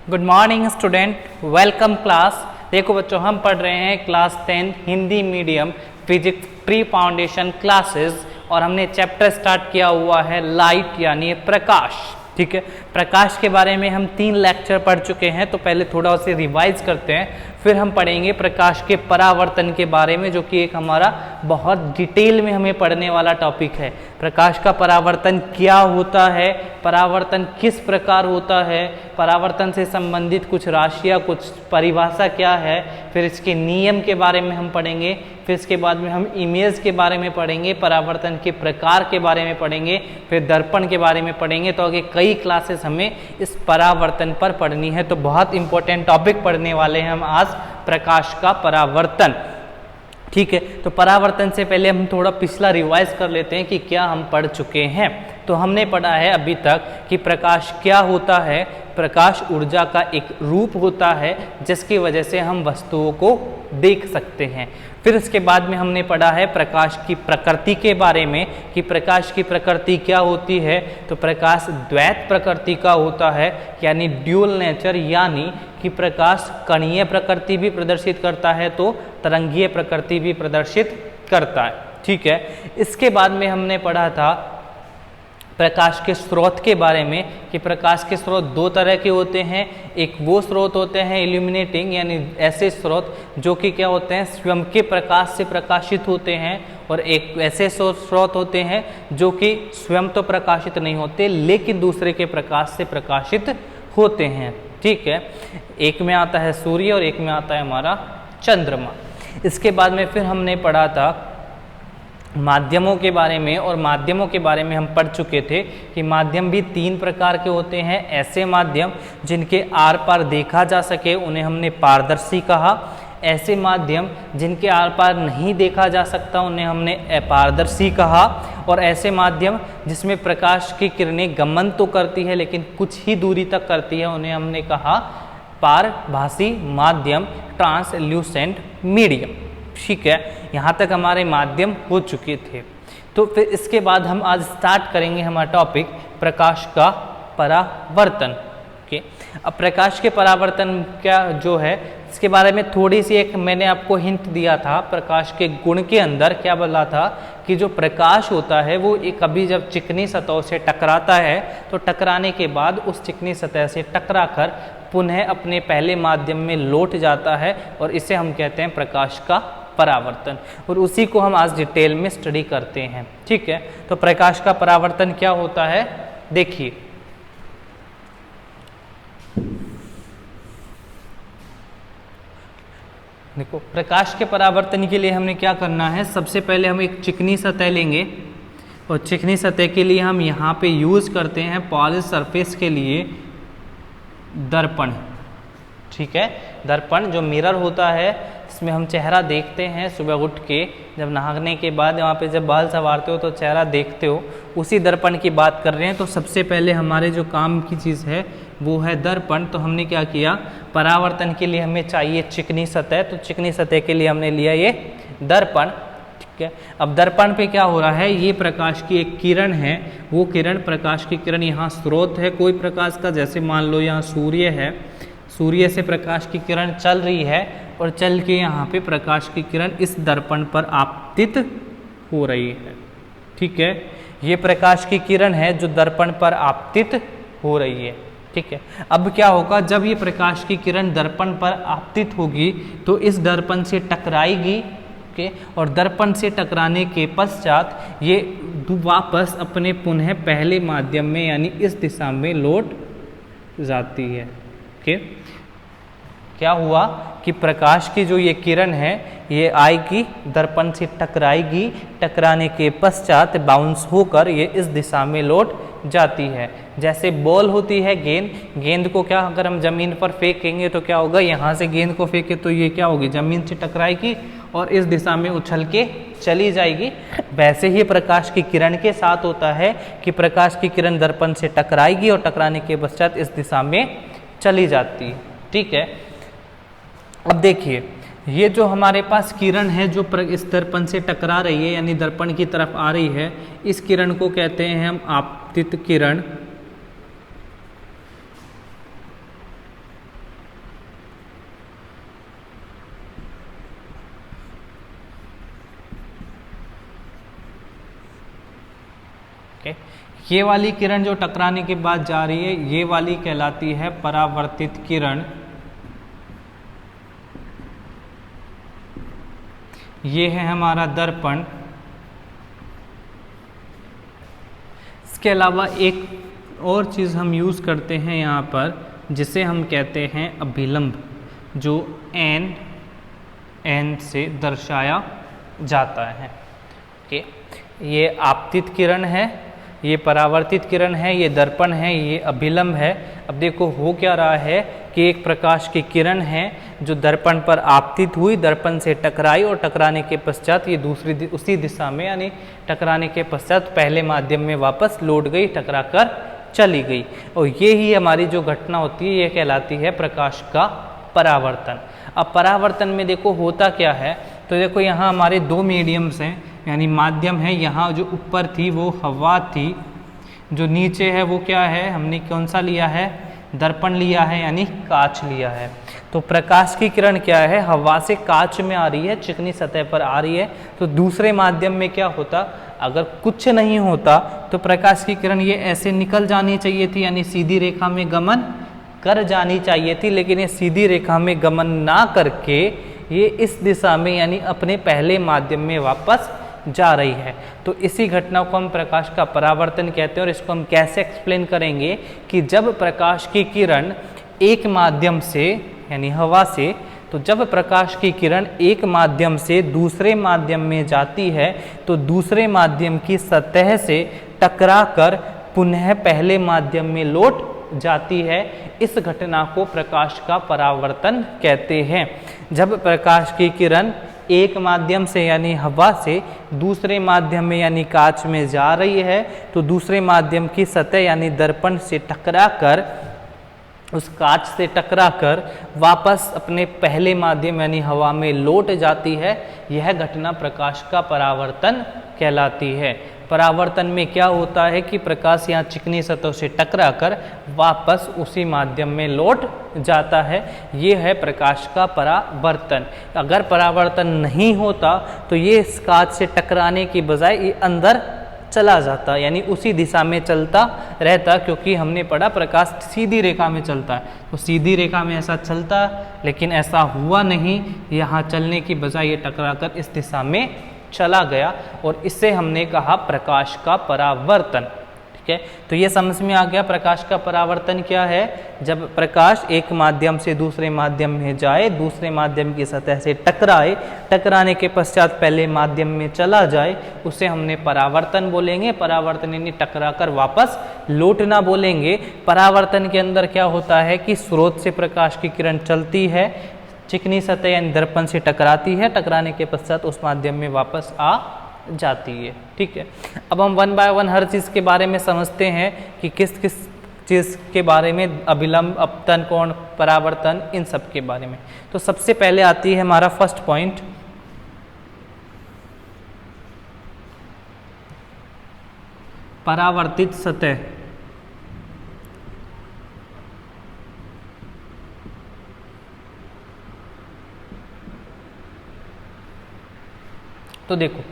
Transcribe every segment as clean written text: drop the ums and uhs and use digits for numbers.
Good morning student, welcome class. देखो बच्चों, हम पढ़ रहे हैं class 10 Hindi medium physics pre foundation classes और हमने चैप्टर स्टार्ट किया हुआ है लाइट यानी प्रकाश। ठीक है, प्रकाश के बारे में हम 3 लेक्चर पढ़ चुके हैं, तो पहले थोड़ा उसे रिवाइज करते हैं, फिर हम पढ़ेंगे प्रकाश के परावर्तन के बारे में, जो कि एक हमारा बहुत डिटेल में हमें पढ़ने वाला टॉपिक है। प्रकाश का परावर्तन क्या होता है, परावर्तन किस प्रकार होता है, परावर्तन से संबंधित कुछ राशियाँ, कुछ परिभाषा क्या है, फिर इसके नियम के बारे में हम पढ़ेंगे, फिर इसके बाद में हम इमेज के बारे में पढ़ेंगे, परावर्तन के प्रकार के बारे में पढ़ेंगे, फिर दर्पण के बारे में पढ़ेंगे। तो आगे कई क्लासेस हमें इस परावर्तन पर पढ़नी है, तो बहुत इंपॉर्टेंट टॉपिक पढ़ने वाले हैं हम आज, प्रकाश का परावर्तन। ठीक है, तो परावर्तन से पहले हम थोड़ा पिछला रिवाइज कर लेते हैं कि क्या हम पढ़ चुके हैं। तो हमने पढ़ा है अभी तक कि प्रकाश क्या होता है। प्रकाश ऊर्जा का एक रूप होता है जिसकी वजह से हम वस्तुओं को देख सकते हैं। फिर उसके बाद में हमने पढ़ा है प्रकाश की प्रकृति के बारे में कि प्रकाश की प्रकृति क्या होती है। तो प्रकाश द्वैत प्रकृति का होता है, यानी ड्यूल नेचर, यानी कि प्रकाश कणीय प्रकृति भी प्रदर्शित करता है तो तरंगीय प्रकृति भी प्रदर्शित करता है। ठीक है, इसके बाद में हमने पढ़ा था प्रकाश के स्रोत के बारे में कि प्रकाश के स्रोत 2 तरह के होते हैं। एक वो स्रोत होते हैं इल्यूमिनेटिंग, यानी ऐसे स्रोत जो कि क्या होते हैं, स्वयं के प्रकाश से प्रकाशित होते हैं, और एक ऐसे स्रोत होते हैं जो कि स्वयं तो प्रकाशित नहीं होते लेकिन दूसरे के प्रकाश से प्रकाशित होते हैं। ठीक है, एक में आता है सूर्य और एक में आता है हमारा चंद्रमा। इसके बाद में फिर हमने पढ़ा था माध्यमों के बारे में, और माध्यमों के बारे में हम पढ़ चुके थे कि माध्यम भी 3 प्रकार के होते हैं। ऐसे माध्यम जिनके आर पार देखा जा सके उन्हें हमने पारदर्शी कहा। ऐसे माध्यम जिनके आर पार नहीं देखा जा सकता उन्हें हमने अपारदर्शी कहा। और ऐसे माध्यम जिसमें प्रकाश की किरणें गमन तो करती है लेकिन कुछ ही दूरी तक करती है उन्हें हमने कहा पारभासी माध्यम, ट्रांसल्यूसेंट मीडियम। ठीक है, यहाँ तक हमारे माध्यम हो चुके थे। तो फिर इसके बाद हम आज स्टार्ट करेंगे हमारा टॉपिक प्रकाश का परावर्तन। ओके, अब प्रकाश के परावर्तन क्या जो है इसके बारे में थोड़ी सी एक मैंने आपको हिंट दिया था। प्रकाश के गुण के अंदर क्या बोला था कि जो प्रकाश होता है वो एक कभी जब चिकनी सतह से टकराता है तो टकराने के बाद उस चिकनी सतह से टकराकर पुनः अपने पहले माध्यम में लौट जाता है, और इसे हम कहते हैं प्रकाश का परावर्तन, और उसी को हम आज डिटेल में स्टडी करते हैं। ठीक है, तो प्रकाश का परावर्तन क्या होता है देखिए। देखो, प्रकाश के परावर्तन के लिए हमने क्या करना है, सबसे पहले हम एक चिकनी सतह लेंगे, और चिकनी सतह के लिए हम यहाँ पे यूज करते हैं पॉलिश सरफेस के लिए दर्पण। ठीक है, दर्पण जो मिरर होता है इसमें हम चेहरा देखते हैं सुबह उठ के, जब नहाने के बाद वहाँ पे जब बाल संवारते हो तो चेहरा देखते हो, उसी दर्पण की बात कर रहे हैं। तो सबसे पहले हमारे जो काम की चीज़ है वो है दर्पण। तो हमने क्या किया, परावर्तन के लिए हमें चाहिए चिकनी सतह, तो चिकनी सतह के लिए हमने लिया ये दर्पण। ठीक है, अब दर्पण पे क्या हो रहा है, ये प्रकाश की एक किरण है, वो किरण प्रकाश की किरण यहाँ स्रोत है कोई प्रकाश का, जैसे मान लो यहाँ सूर्य है, सूर्य से प्रकाश की किरण चल रही है और चल के यहाँ पे प्रकाश की किरण इस दर्पण पर आपतित हो रही है। ठीक है, ये प्रकाश की किरण है जो दर्पण पर आपतित हो रही है। ठीक है, अब क्या होगा, जब ये प्रकाश की किरण दर्पण पर आपतित होगी तो इस दर्पण से टकराएगी। ओके, और दर्पण से टकराने के पश्चात ये वापस अपने पुनः पहले माध्यम में यानी इस दिशा में लौट जाती है। ओके, क्या हुआ कि प्रकाश की जो ये किरण है ये आएगी, दर्पण से टकराएगी, टकराने के पश्चात बाउंस होकर ये इस दिशा में लौट जाती है। जैसे बॉल होती है गेंद, गेंद को क्या अगर हम जमीन पर फेंकेंगे तो क्या होगा, यहाँ से गेंद को फेंके तो ये क्या होगी, जमीन से टकराएगी और इस दिशा में उछल के चली जाएगी। वैसे ही प्रकाश की किरण के साथ होता है कि प्रकाश की किरण दर्पण से टकराएगी और टकराने के पश्चात इस दिशा में चली जाती है। ठीक है, अब देखिए ये जो हमारे पास किरण है जो इस दर्पण से टकरा रही है यानी दर्पण की तरफ आ रही है, इस किरण को कहते हैं हम आपतित किरण। ठीक है। ये वाली किरण जो टकराने के बाद जा रही है, ये वाली कहलाती है परावर्तित किरण। ये है हमारा दर्पण। इसके अलावा एक और चीज़ हम यूज़ करते हैं यहाँ पर, जिसे हम कहते हैं अभिलंब, जो n से दर्शाया जाता है। ओके, ये आपतित किरण है, ये परावर्तित किरण है, ये दर्पण है, ये अभिलंब है। अब देखो हो क्या रहा है कि एक प्रकाश की किरण है जो दर्पण पर आपतित हुई, दर्पण से टकराई और टकराने के पश्चात ये उसी दिशा में, यानी टकराने के पश्चात पहले माध्यम में वापस लौट गई, टकरा कर चली गई। और ये ही हमारी जो घटना होती है, ये कहलाती है प्रकाश का परावर्तन। अब परावर्तन में देखो होता क्या है, तो देखो यहाँ हमारे दो मीडियम्स हैं, यानी माध्यम है। यहाँ जो ऊपर थी वो हवा थी, जो नीचे है वो क्या है, हमने कौन सा लिया है, दर्पण लिया है, यानी कांच लिया है। तो प्रकाश की किरण क्या है, हवा से कांच में आ रही है, चिकनी सतह पर आ रही है। तो दूसरे माध्यम में क्या होता, अगर कुछ नहीं होता तो प्रकाश की किरण ये ऐसे निकल जानी चाहिए थी, यानी सीधी रेखा में गमन कर जानी चाहिए थी, लेकिन ये सीधी रेखा में गमन ना करके ये इस दिशा में, यानी अपने पहले माध्यम में वापस जा रही है। तो इसी घटना को हम प्रकाश का परावर्तन कहते हैं। और इसको हम कैसे एक्सप्लेन करेंगे कि जब प्रकाश की किरण एक माध्यम से, यानी हवा से, तो जब प्रकाश की किरण एक माध्यम से दूसरे माध्यम में जाती है तो दूसरे माध्यम की सतह से टकराकर पुनः पहले माध्यम में लौट जाती है। इस घटना को प्रकाश का परावर्तन कहते हैं। जब प्रकाश की किरण एक माध्यम से, यानी हवा से, दूसरे माध्यम में, यानी कांच में जा रही है, तो दूसरे माध्यम की सतह, यानी दर्पण से टकराकर, उस कांच से टकराकर वापस अपने पहले माध्यम यानी हवा में लौट जाती है। यह घटना प्रकाश का परावर्तन कहलाती है। परावर्तन में क्या होता है कि प्रकाश यहाँ चिकनी सतह से टकराकर वापस उसी माध्यम में लौट जाता है। ये है प्रकाश का परावर्तन। अगर परावर्तन नहीं होता तो ये इस कांच से टकराने की बजाय ये अंदर चला जाता, यानी उसी दिशा में चलता रहता, क्योंकि हमने पढ़ा प्रकाश सीधी रेखा में चलता है। तो सीधी रेखा में ऐसा चलता, लेकिन ऐसा हुआ नहीं। यहाँ चलने की बजाय ये टकराकर इस दिशा में चला गया, और इससे हमने कहा प्रकाश का परावर्तन। ठीक है, तो ये समझ में आ गया प्रकाश का परावर्तन क्या है। जब प्रकाश एक माध्यम से दूसरे माध्यम में जाए, दूसरे माध्यम की सतह से टकराए, टकराने के पश्चात पहले माध्यम में चला जाए, उसे हमने परावर्तन बोलेंगे। परावर्तन यानी टकराकर वापस लौटना बोलेंगे। परावर्तन के अंदर क्या होता है कि स्रोत से प्रकाश की किरण चलती है, चिकनी सतह यानी दर्पण से टकराती है, टकराने के पश्चात उस माध्यम में वापस आ जाती है। ठीक है, अब हम वन बाय वन हर चीज़ के बारे में समझते हैं कि किस किस चीज़ के बारे में, अभिलंब, अपतन कोण, परावर्तन, इन सब के बारे में। तो सबसे पहले आती है हमारा फर्स्ट पॉइंट, परावर्तित सतह। तो देखो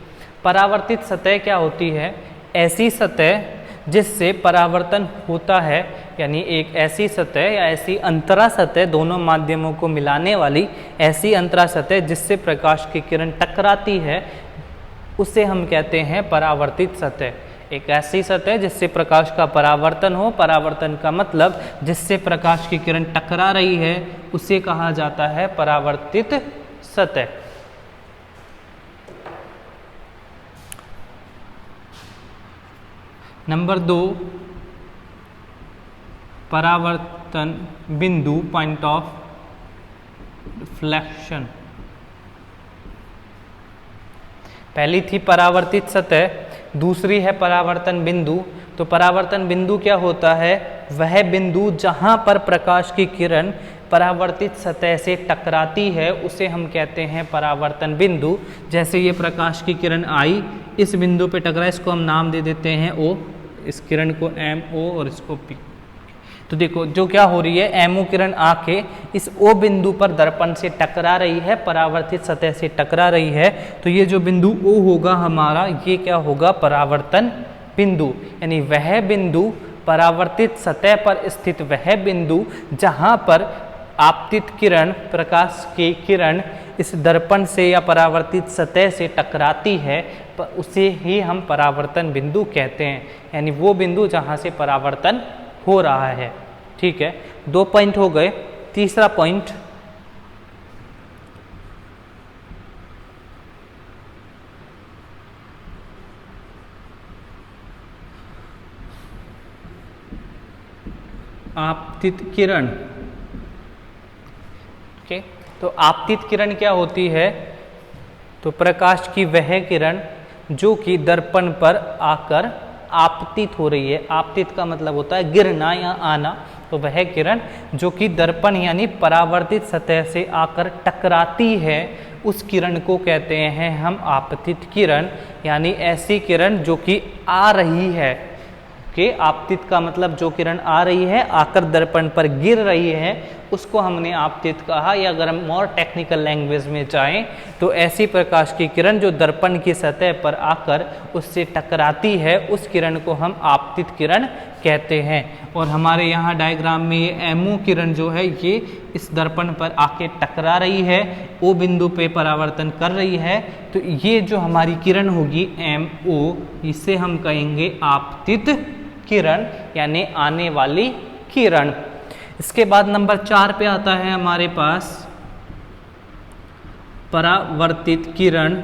परावर्तित सतह क्या होती है, ऐसी सतह जिससे परावर्तन होता है, यानी एक ऐसी सतह या ऐसी अंतरा सतह, दोनों माध्यमों को मिलाने वाली ऐसी अंतरा सतह जिससे प्रकाश की किरण टकराती है, उसे हम कहते हैं परावर्तित सतह। एक ऐसी सतह जिससे प्रकाश का परावर्तन हो, परावर्तन का मतलब जिससे प्रकाश की किरण टकरा रही है, उसे कहा जाता है परावर्तित सतह। नंबर 2, परावर्तन बिंदु, पॉइंट ऑफ रिफ्लेक्शन। पहली थी परावर्तित सतह, दूसरी है परावर्तन बिंदु। तो परावर्तन बिंदु क्या होता है, वह बिंदु जहां पर प्रकाश की किरण परावर्तित सतह से टकराती है, उसे हम कहते हैं परावर्तन बिंदु। जैसे ये प्रकाश की किरण आई, इस बिंदु पे टकरा, इसको हम नाम दे देते हैं O, इस किरण को MO और इसको P। तो देखो जो क्या हो रही है, MO किरण आके इस O बिंदु पर दर्पण से टकरा रही है, परावर्तित सतह से टकरा रही है। तो ये जो बिंदु O होगा हमारा, ये क्या होगा, परावर्तन बिंदु, यानी वह बिंदु, परावर्तित सतह पर स्थित वह बिंदु जहां पर आपतित किरण, प्रकाश की किरण इस दर्पण से या परावर्तित सतह से टकराती है, उसे ही हम परावर्तन बिंदु कहते हैं, यानी वो बिंदु जहां से परावर्तन हो रहा है। ठीक है, 2 पॉइंट हो गए। तीसरा पॉइंट, आपतित किरण। ओके, तो आपतित किरण क्या होती है? तो प्रकाश की वह किरण जो कि दर्पण पर आकर आपतित हो रही है। आपतित का मतलब होता है गिरना या आना। तो वह किरण जो कि दर्पण यानी परावर्तित सतह से आकर टकराती है, उस किरण को कहते हैं हम आपतित किरण, यानी ऐसी किरण जो कि आ रही है। कि आपतित का मतलब जो किरण आ रही है, आकर दर्पण पर गिर रही है, उसको हमने आपतित कहा। या अगर हम मोर टेक्निकल लैंग्वेज में जाएं तो ऐसी प्रकाश की किरण जो दर्पण की सतह पर आकर उससे टकराती है, उस किरण को हम आपतित किरण कहते हैं। और हमारे यहाँ डायग्राम में ये एमओ किरण जो है ये इस दर्पण पर आके टकरा रही है, ओ बिंदु पे परावर्तन कर रही है। तो ये जो हमारी किरण होगी एमओ, इसे हम कहेंगे आपतित किरण, यानी आने वाली किरण। इसके बाद नंबर 4 पे आता है हमारे पास परावर्तित किरण।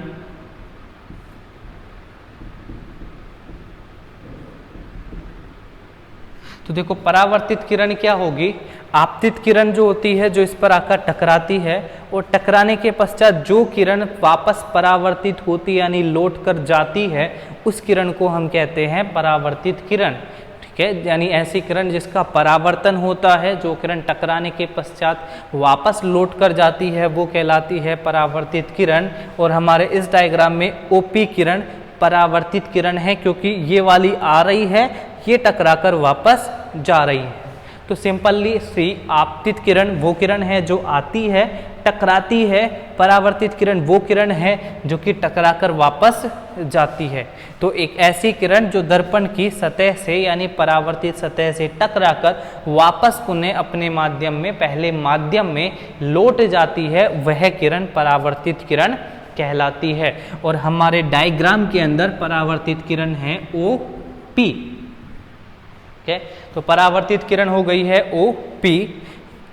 तो देखो परावर्तित किरण क्या होगी? आपतित किरण जो होती है, जो इस पर आकर टकराती है, और टकराने के पश्चात जो किरण वापस परावर्तित होती यानी लौट कर जाती है, उस किरण को हम कहते हैं परावर्तित किरण। ठीक है, यानी ऐसी किरण जिसका परावर्तन होता है, जो किरण टकराने के पश्चात वापस लौट कर जाती है, वो कहलाती है परावर्तित किरण। और हमारे इस डायग्राम में ओपी किरण परावर्तित किरण है, क्योंकि ये वाली आ रही है, ये टकराकर वापस जा रही है। तो सिंपली सी आपतित किरण वो किरण है जो आती है, टकराती है। परावर्तित किरण वो किरण है जो कि टकराकर वापस जाती है। तो एक ऐसी किरण जो दर्पण की सतह से यानी परावर्तित सतह से टकराकर वापस पुनः अपने माध्यम में, पहले माध्यम में लौट जाती है, वह किरण परावर्तित किरण कहलाती है। और हमारे डायग्राम के अंदर परावर्तित किरण है OP। तो परावर्तित किरण हो गई है OP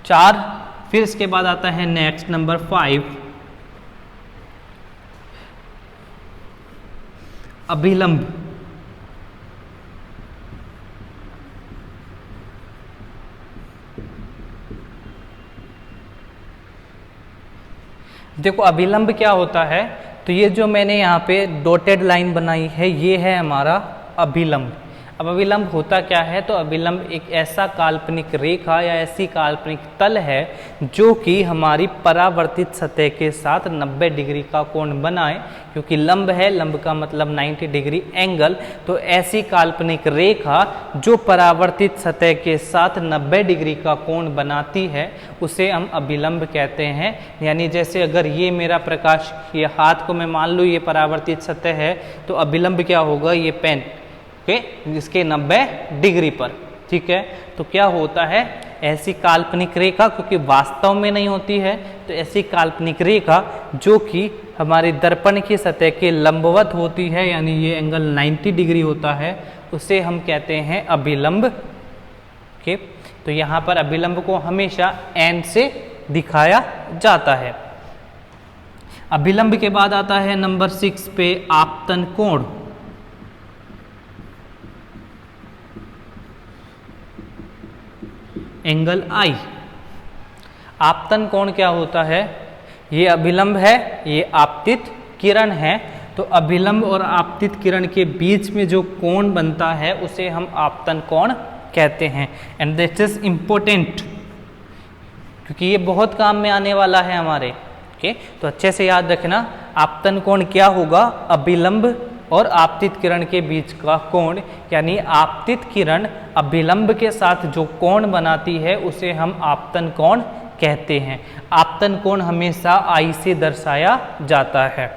4। फिर इसके बाद आता है नेक्स्ट नंबर 5, अभिलंब। देखो अभिलंब क्या होता है? तो ये जो मैंने यहाँ पे डॉटेड लाइन बनाई है, ये है हमारा अभिलंब। अब अभिलंब होता क्या है? तो अभिलंब एक ऐसा काल्पनिक रेखा या ऐसी काल्पनिक तल है जो कि हमारी परावर्तित सतह के साथ 90 डिग्री का कोण बनाए, क्योंकि लंब है, लंब का मतलब 90 डिग्री एंगल। तो ऐसी काल्पनिक रेखा जो परावर्तित सतह के साथ 90 डिग्री का कोण बनाती है, उसे हम अभिलंब कहते हैं। यानी जैसे अगर ये मेरा प्रकाश, ये हाथ को मैं मान लूँ ये परावर्तित सतह है, तो अभिलंब क्या होगा? ये पेन जिसके 90 डिग्री पर। ठीक है, तो क्या होता है? ऐसी काल्पनिक रेखा, क्योंकि वास्तव में नहीं होती है, तो ऐसी काल्पनिक रेखा जो कि हमारे दर्पण की सतह के लंबवत होती है, यानी ये एंगल 90 डिग्री होता है, उसे हम कहते हैं अभिलंब। ओके, तो यहाँ पर अभिलंब को हमेशा N से दिखाया जाता है। अभिलंब के बाद आता है नंबर 6 पे आपतन कोण। Angle I। आपतन कोण क्या होता है? ये अभिलंब है, ये आपतित किरण है। तो अभिलंब और आपतित किरण के बीच में जो कोण बनता है उसे हम आपतन कोण कहते हैं। एंड दिस इज इम्पोर्टेंट, क्योंकि ये बहुत काम में आने वाला है हमारे। ओके, तो अच्छे से याद रखना, आपतन कोण क्या होगा? अभिलंब और आपतित किरण के बीच का कोण, यानी आपतित किरण अभिलंब के साथ जो कोण बनाती है उसे हम आपतन कोण कहते हैं। आपतन कोण हमेशा I से दर्शाया जाता है।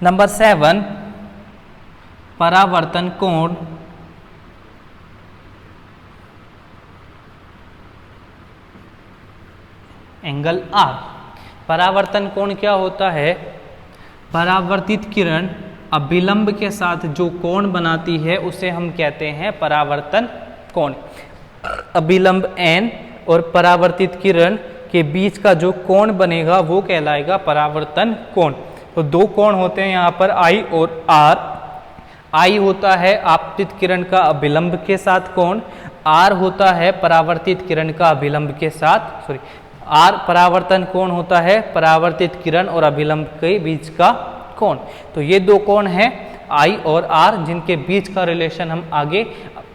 नंबर 7, परावर्तन कोण एंगल आर। परावर्तन कोण क्या होता है? परावर्तित किरण अभिलंब के साथ जो कोण बनाती है उसे हम कहते हैं परावर्तन कोण। अभिलंब n और परावर्तित किरण के बीच का जो कोण बनेगा वो कहलाएगा परावर्तन कोण। तो दो कोण होते हैं यहाँ पर I और R। I होता है आपतित किरण का अभिलंब के साथ कोण, R होता है परावर्तित किरण का अभिलंब के साथ R परावर्तन कोण होता है परावर्तित किरण और अभिलंब के बीच का कोण। तो ये दो कोण हैं I और R, जिनके बीच का रिलेशन हम आगे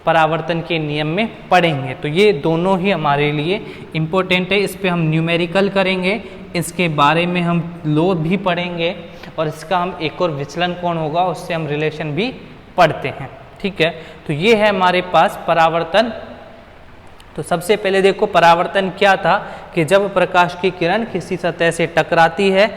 परावर्तन के नियम में पढ़ेंगे। तो ये दोनों ही हमारे लिए इम्पोर्टेंट है। इस पे हम न्यूमेरिकल करेंगे, इसके बारे में हम लॉ भी पढ़ेंगे और इसका हम एक और विचलन कोण होगा उससे हम रिलेशन भी पढ़ते हैं। ठीक है, तो ये है हमारे पास परावर्तन। तो सबसे पहले देखो परावर्तन क्या था कि जब प्रकाश की किरण किसी सतह से टकराती है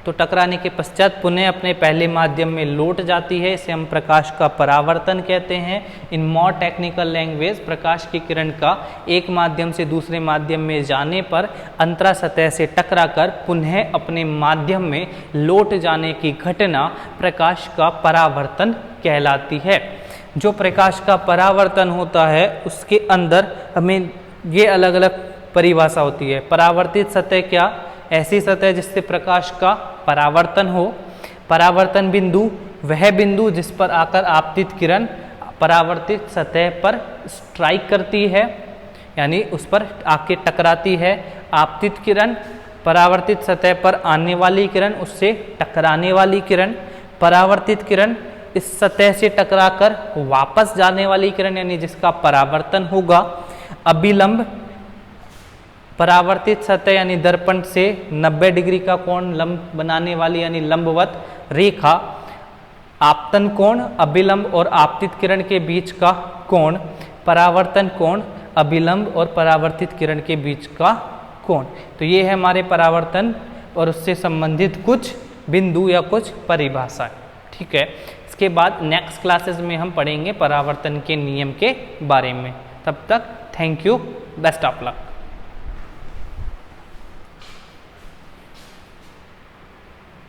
तो टकराने के पश्चात पुनः अपने पहले माध्यम में लौट जाती है, इसे हम प्रकाश का परावर्तन कहते हैं। इन मोर टेक्निकल लैंग्वेज, प्रकाश की किरण का एक माध्यम से दूसरे माध्यम में जाने पर अंतरा सतह से टकराकर पुनः अपने माध्यम में लौट जाने की घटना प्रकाश का परावर्तन कहलाती है। जो प्रकाश का परावर्तन होता है उसके अंदर हमें ये अलग अलग परिभाषा होती है। परावर्तित सतह क्या? ऐसी सतह जिससे प्रकाश का परावर्तन हो। परावर्तन बिंदु वह बिंदु जिस पर आकर आपतित किरण परावर्तित सतह पर स्ट्राइक करती है, यानी उस पर आके टकराती है। आपतित किरण परावर्तित सतह पर आने वाली किरण, उससे टकराने वाली किरण। परावर्तित किरण इस सतह से टकराकर वापस जाने वाली किरण, यानी जिसका परावर्तन होगा। अभिलंब परावर्तित सतह यानी दर्पण से 90 डिग्री का कोण लंब बनाने वाली यानी लंबवत रेखा। आपतन कोण अभिलंब और आपतित किरण के बीच का कोण। परावर्तन कोण अभिलंब और परावर्तित किरण के बीच का कोण। तो ये है हमारे परावर्तन और उससे संबंधित कुछ बिंदु या कुछ परिभाषाएं। ठीक है, इसके बाद नेक्स्ट क्लासेस में हम पढ़ेंगे परावर्तन के नियम के बारे में। तब तक thank you, best of luck.